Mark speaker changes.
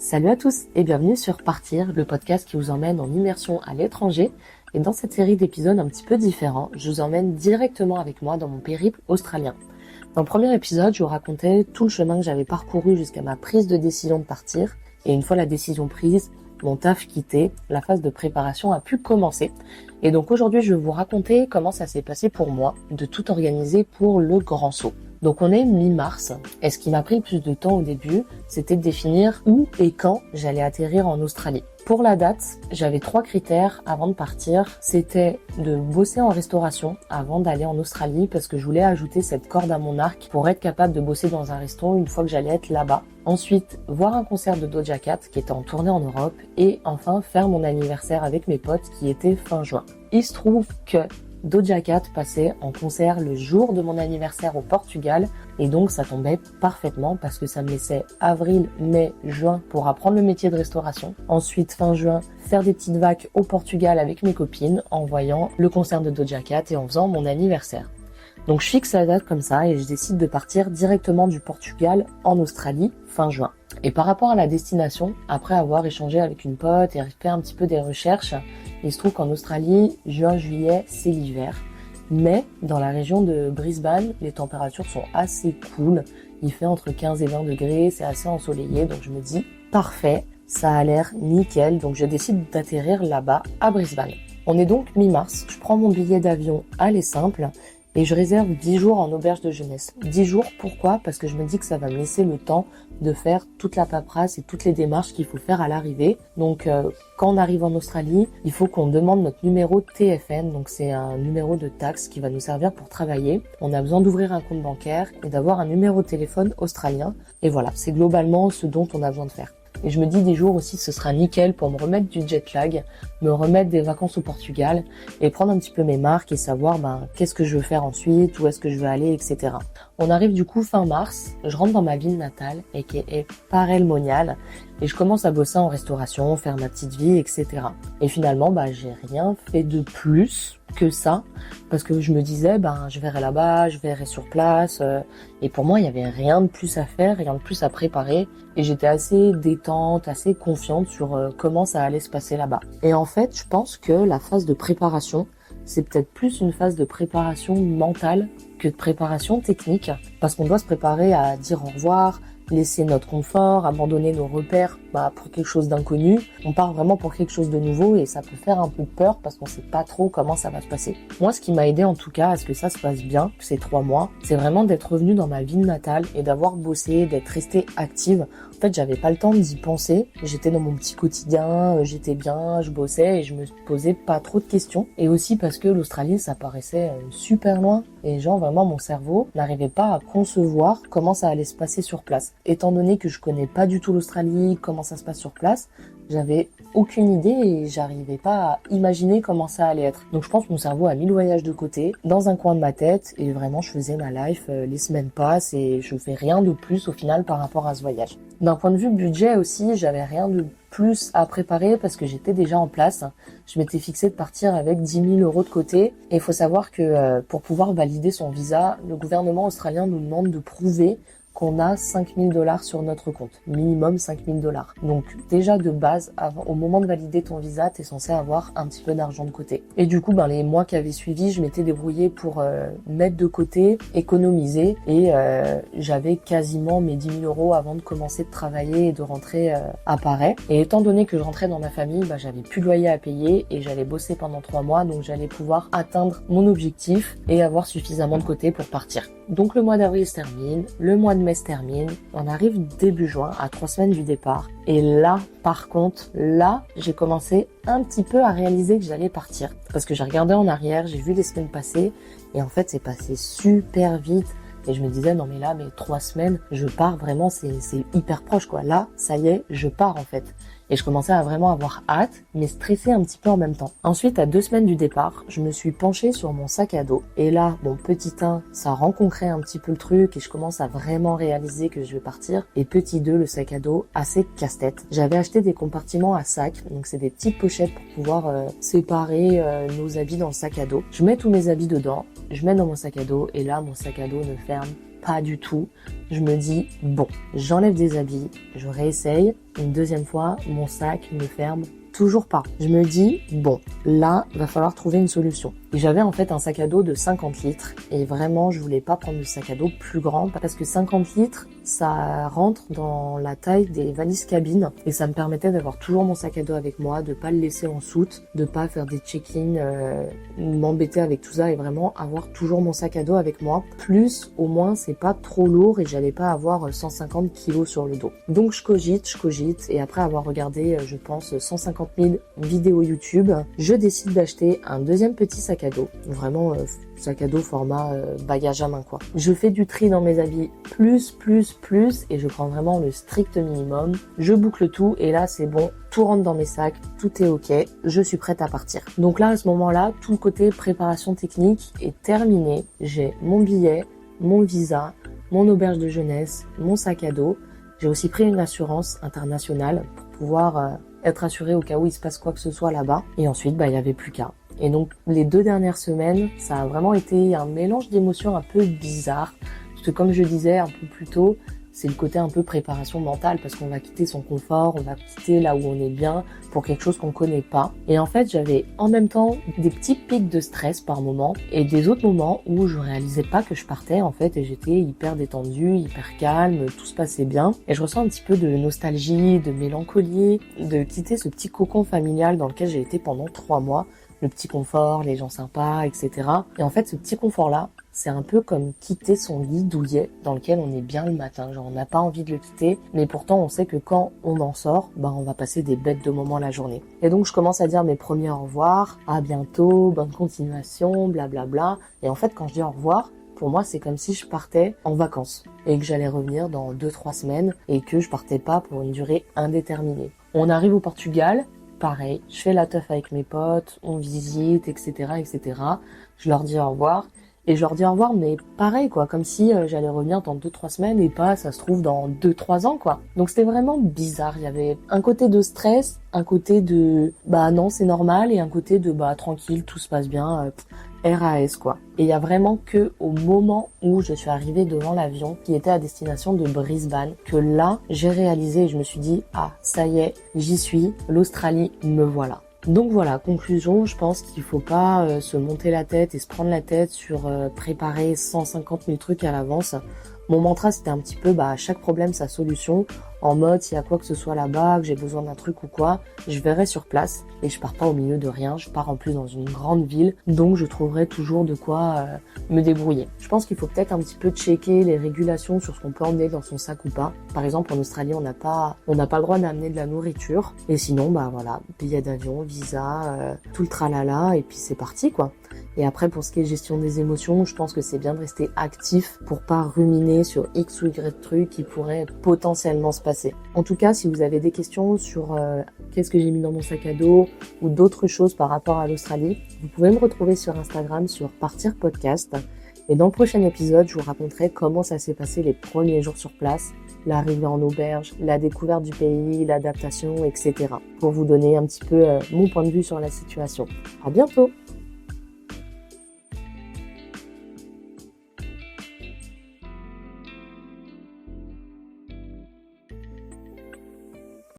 Speaker 1: Salut à tous et bienvenue sur Partir, le podcast qui vous emmène en immersion à l'étranger. Et dans cette série d'épisodes un petit peu différents, je vous emmène directement avec moi dans mon périple australien. Dans le premier épisode, je vous racontais tout le chemin que j'avais parcouru jusqu'à ma prise de décision de partir. Et une fois la décision prise, mon taf quitté, la phase de préparation a pu commencer. Et donc aujourd'hui, je vais vous raconter comment ça s'est passé pour moi de tout organiser pour le grand saut. Donc on est mi-mars, et ce qui m'a pris le plus de temps au début, c'était de définir où et quand j'allais atterrir en Australie. Pour la date, j'avais 3 critères avant de partir. C'était de bosser en restauration avant d'aller en Australie, parce que je voulais ajouter cette corde à mon arc pour être capable de bosser dans un resto une fois que j'allais être là-bas. Ensuite, voir un concert de Doja Cat qui était en tournée en Europe, et enfin faire mon anniversaire avec mes potes qui était fin juin. Il se trouve que Doja Cat passait en concert le jour de mon anniversaire au Portugal et donc ça tombait parfaitement parce que ça me laissait avril, mai, juin pour apprendre le métier de restauration. Ensuite, fin juin, faire des petites vaques au Portugal avec mes copines en voyant le concert de Doja Cat et en faisant mon anniversaire. Donc je fixe la date comme ça et je décide de partir directement du Portugal en Australie fin juin. Et par rapport à la destination, après avoir échangé avec une pote et fait un petit peu des recherches, il se trouve qu'en Australie, juin-juillet, c'est l'hiver. Mais dans la région de Brisbane, les températures sont assez cool. Il fait entre 15 et 20 degrés, c'est assez ensoleillé. Donc je me dis, parfait, ça a l'air nickel. Donc je décide d'atterrir là-bas à Brisbane. On est donc mi-mars, je prends mon billet d'avion aller simple. Et je réserve 10 jours en auberge de jeunesse. 10 jours, pourquoi ? Parce que je me dis que ça va me laisser le temps de faire toute la paperasse et toutes les démarches qu'il faut faire à l'arrivée. Donc, quand on arrive en Australie, il faut qu'on demande notre numéro TFN. Donc, c'est un numéro de taxe qui va nous servir pour travailler. On a besoin d'ouvrir un compte bancaire et d'avoir un numéro de téléphone australien. Et voilà, c'est globalement ce dont on a besoin de faire. Et je me dis 10 jours aussi, ce sera nickel pour me remettre du jet lag, me remettre des vacances au Portugal et prendre un petit peu mes marques et savoir qu'est-ce que je veux faire ensuite, où est-ce que je veux aller, etc. On arrive du coup fin mars, je rentre dans ma ville natale et qui est Parelmonial et je commence à bosser en restauration, faire ma petite vie, etc. Et finalement, j'ai rien fait de plus que ça parce que je me disais je verrai là-bas, je verrai sur place et pour moi il y avait rien de plus à faire, rien de plus à préparer et j'étais assez détente, assez confiante sur comment ça allait se passer là-bas. Et en fait, je pense que la phase de préparation, c'est peut-être plus une phase de préparation mentale que de préparation technique parce qu'on doit se préparer à dire au revoir, laisser notre confort, abandonner nos repères pour quelque chose d'inconnu. On part vraiment pour quelque chose de nouveau et ça peut faire un peu peur parce qu'on sait pas trop comment ça va se passer. Moi, ce qui m'a aidé en tout cas à ce que ça se passe bien, ces 3 mois, c'est vraiment d'être revenue dans ma ville natale et d'avoir bossé, d'être restée active. En fait, j'avais pas le temps d'y penser. J'étais dans mon petit quotidien, j'étais bien, je bossais et je me posais pas trop de questions. Et aussi parce que l'Australie, ça paraissait super loin et vraiment mon cerveau n'arrivait pas à concevoir comment ça allait se passer sur place. Étant donné que je connais pas du tout l'Australie, comment ça se passe sur place, j'avais aucune idée et j'arrivais pas à imaginer comment ça allait être. Donc je pense que mon cerveau a mis le voyage de côté, dans un coin de ma tête, et vraiment je faisais ma life, les semaines passent et je fais rien de plus au final par rapport à ce voyage. D'un point de vue budget aussi, j'avais rien de plus à préparer parce que j'étais déjà en place. Je m'étais fixé de partir avec 10 000 € de côté. Et il faut savoir que pour pouvoir valider son visa, le gouvernement australien nous demande de prouver qu'on a 5 000 $ sur notre compte. Minimum 5 000 $. Donc déjà de base, au moment de valider ton visa, t'es censé avoir un petit peu d'argent de côté. Et du coup, les mois qui avaient suivi, je m'étais débrouillée pour mettre de côté, économiser. Et j'avais quasiment mes 10 000 € avant de commencer de travailler et de rentrer à Paris. Et étant donné que je rentrais dans ma famille, j'avais plus de loyer à payer et j'allais bosser pendant 3 mois. Donc j'allais pouvoir atteindre mon objectif et avoir suffisamment de côté pour partir. Donc le mois d'avril se termine, le mois de mai se termine, on arrive début juin, à 3 semaines du départ. Et là, par contre, j'ai commencé un petit peu à réaliser que j'allais partir. Parce que j'ai regardé en arrière, j'ai vu les semaines passer, et en fait c'est passé super vite. Et je me disais, non mais là, 3 semaines, je pars vraiment, c'est hyper proche quoi. Là, ça y est, je pars en fait. Et je commençais à vraiment avoir hâte, mais stressée un petit peu en même temps. Ensuite, à 2 semaines du départ, je me suis penchée sur mon sac à dos. Et là, mon petit 1, ça rend concret un petit peu le truc et je commence à vraiment réaliser que je vais partir. Et petit 2, le sac à dos, assez casse-tête. J'avais acheté des compartiments à sac, donc c'est des petites pochettes pour pouvoir séparer nos habits dans le sac à dos. Je mets tous mes habits dedans, je mets dans mon sac à dos et là, mon sac à dos ne ferme pas du tout. Je me dis, bon, j'enlève des habits, je réessaye. Une deuxième fois, mon sac ne ferme toujours pas. Je me dis, bon, là, va falloir trouver une solution. Et j'avais en fait un sac à dos de 50 litres et vraiment, je voulais pas prendre de sac à dos plus grand parce que 50 litres, ça rentre dans la taille des valises cabines et ça me permettait d'avoir toujours mon sac à dos avec moi, de pas le laisser en soute, de pas faire des check-in, m'embêter avec tout ça et vraiment avoir toujours mon sac à dos avec moi. Plus, au moins, c'est pas trop lourd et j'allais pas avoir 150 kilos sur le dos. Donc je cogite et après avoir regardé, je pense, 150 000 vidéos YouTube, je décide d'acheter un deuxième petit sac à dos. Vraiment, sac à dos format bagage à main quoi. Je fais du tri dans mes habits plus et je prends vraiment le strict minimum. Je boucle tout et là c'est bon, tout rentre dans mes sacs, tout est ok, je suis prête à partir. Donc là à ce moment-là, tout le côté préparation technique est terminé. J'ai mon billet, mon visa, mon auberge de jeunesse, mon sac à dos. J'ai aussi pris une assurance internationale pour pouvoir être assurée au cas où il se passe quoi que ce soit là-bas. Et ensuite, il y avait plus qu'à. Et donc, les 2 dernières semaines, ça a vraiment été un mélange d'émotions un peu bizarre. Parce que comme je disais un peu plus tôt, c'est le côté un peu préparation mentale parce qu'on va quitter son confort, on va quitter là où on est bien pour quelque chose qu'on connaît pas. Et en fait, j'avais en même temps des petits pics de stress par moment et des autres moments où je réalisais pas que je partais en fait et j'étais hyper détendue, hyper calme, tout se passait bien. Et je ressens un petit peu de nostalgie, de mélancolie, de quitter ce petit cocon familial dans lequel j'ai été pendant 3 mois. Le petit confort, les gens sympas, etc. Et en fait, ce petit confort-là, c'est un peu comme quitter son lit douillet dans lequel on est bien le matin. Genre, on n'a pas envie de le quitter, mais pourtant, on sait que quand on en sort, on va passer des bêtes de moments la journée. Et donc, je commence à dire mes premiers au revoir, à bientôt, bonne continuation, blablabla. Et en fait, quand je dis au revoir, pour moi, c'est comme si je partais en vacances et que j'allais revenir dans 2-3 semaines et que je partais pas pour une durée indéterminée. On arrive au Portugal. Pareil, je fais la teuf avec mes potes, on visite, etc., etc. Je leur dis au revoir. Et je leur dis au revoir, mais pareil, quoi, comme si j'allais revenir dans 2-3 semaines et pas, ça se trouve, dans 2-3 ans, quoi. Donc c'était vraiment bizarre. Il y avait un côté de stress, un côté de non, c'est normal, et un côté de tranquille, tout se passe bien, RAS, quoi. Et il y a vraiment que au moment où je suis arrivée devant l'avion qui était à destination de Brisbane que là, j'ai réalisé et je me suis dit, ça y est, j'y suis, l'Australie, me voilà. Donc voilà, conclusion, je pense qu'il faut pas se monter la tête et se prendre la tête sur préparer 150 000 trucs à l'avance. Mon mantra, c'était un petit peu, à chaque problème, sa solution. En mode, s'il y a quoi que ce soit là-bas, que j'ai besoin d'un truc ou quoi, je verrai sur place. Et je pars pas au milieu de rien, je pars en plus dans une grande ville. Donc je trouverai toujours de quoi me débrouiller. Je pense qu'il faut peut-être un petit peu checker les régulations sur ce qu'on peut emmener dans son sac ou pas. Par exemple, en Australie, on n'a pas le droit d'amener de la nourriture. Et sinon, voilà, billet d'avion, visa, tout le tralala, et puis c'est parti, quoi. Et après, pour ce qui est gestion des émotions, je pense que c'est bien de rester actif pour pas ruminer sur X ou Y trucs qui pourraient potentiellement se passer. En tout cas, si vous avez des questions sur qu'est-ce que j'ai mis dans mon sac à dos ou d'autres choses par rapport à l'Australie, vous pouvez me retrouver sur Instagram sur Partir Podcast. Et dans le prochain épisode, je vous raconterai comment ça s'est passé les premiers jours sur place, l'arrivée en auberge, la découverte du pays, l'adaptation, etc. pour vous donner un petit peu mon point de vue sur la situation. À bientôt!